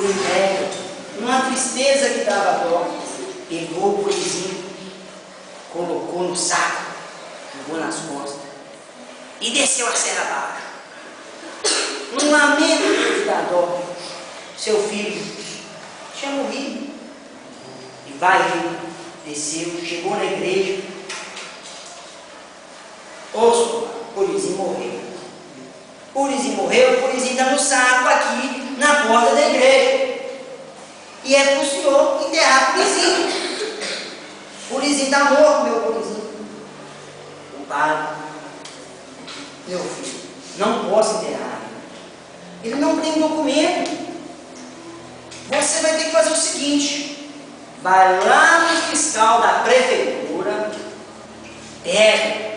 foi velho, uma tristeza que dava dó, pegou o purizinho, colocou no saco, jogou nas costas e desceu a serra abaixo. Num lamento de dar dó, seu filho tinha morrido. E vai, desceu, chegou na igreja. O Purizinho morreu. Purizinho morreu, Purizinho está no saco aqui, na porta da igreja. E é para o senhor enterrar Purizinho. Purizinho está morto, meu Purizinho. O padre, meu filho, não posso enterrar. Ele não tem documento. Você vai ter que fazer o seguinte: vai lá no fiscal da prefeitura, pega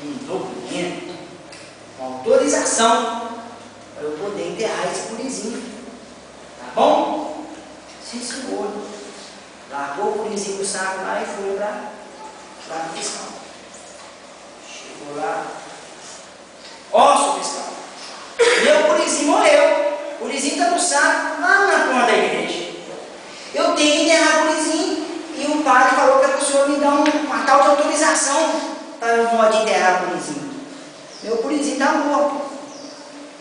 um documento, uma autorização para eu poder enterrar esse Purizinho. Tá bom? Sim, senhor. Largou o Purizinho do saco lá e foi lá no fiscal. Chegou lá. Ó, seu fiscal, meu Purizinho morreu. O Purizinho está no saco, lá na porta da igreja. Eu tenho que enterrar o Purizinho. E o padre falou que é para o senhor me dar uma tal de autorização para eu poder enterrar o Purizinho. Meu Purizinho está morto.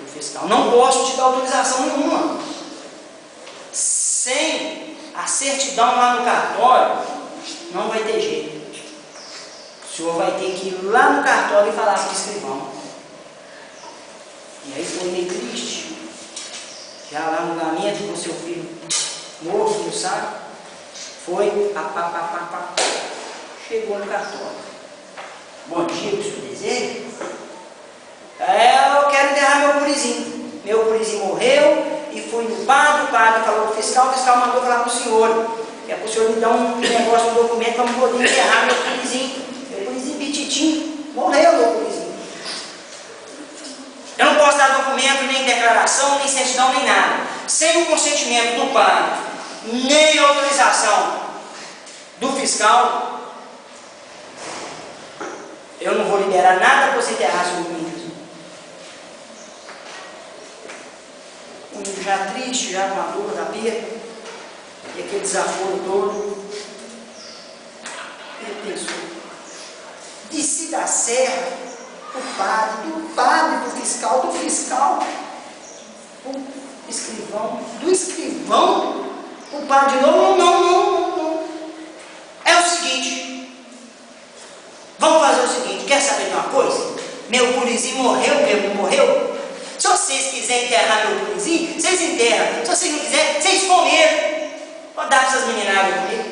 O fiscal, não posso te dar autorização nenhuma. Sem a certidão lá no cartório, não vai ter jeito. O senhor vai ter que ir lá no cartório e falar com o escrivão. E aí foi meio triste. Já lá no lamento com seu filho morto no saco, foi, chegou no cartório. Bom dia, o senhor deseja? Eu quero enterrar meu Purizinho. Meu Purizinho morreu e fui no padre, o padre falou para o fiscal mandou falar para o senhor, que é para o senhor me dar um negócio, um documento para eu poder enterrar meu Purizinho. Meu Purizinho petitinho, morreu meu Purizinho. Eu não posso dar documento, nem declaração, nem certidão, nem nada. Sem o consentimento do padre, nem autorização do fiscal, eu não vou liberar nada para você enterrar seu menino. O menino já triste, já com a dor da perda, e aquele desaforo todo, ele pensou, desci da serra, o padre, do padre, do fiscal, o escrivão, do escrivão, o padre, não. É o seguinte, vamos fazer o seguinte, quer saber de uma coisa? Meu Purizinho morreu mesmo, não morreu? Se vocês quiserem enterrar meu Purizinho, vocês enterram. Se vocês não quiserem, vocês comem ele. Vou dar para essas meninadas comigo.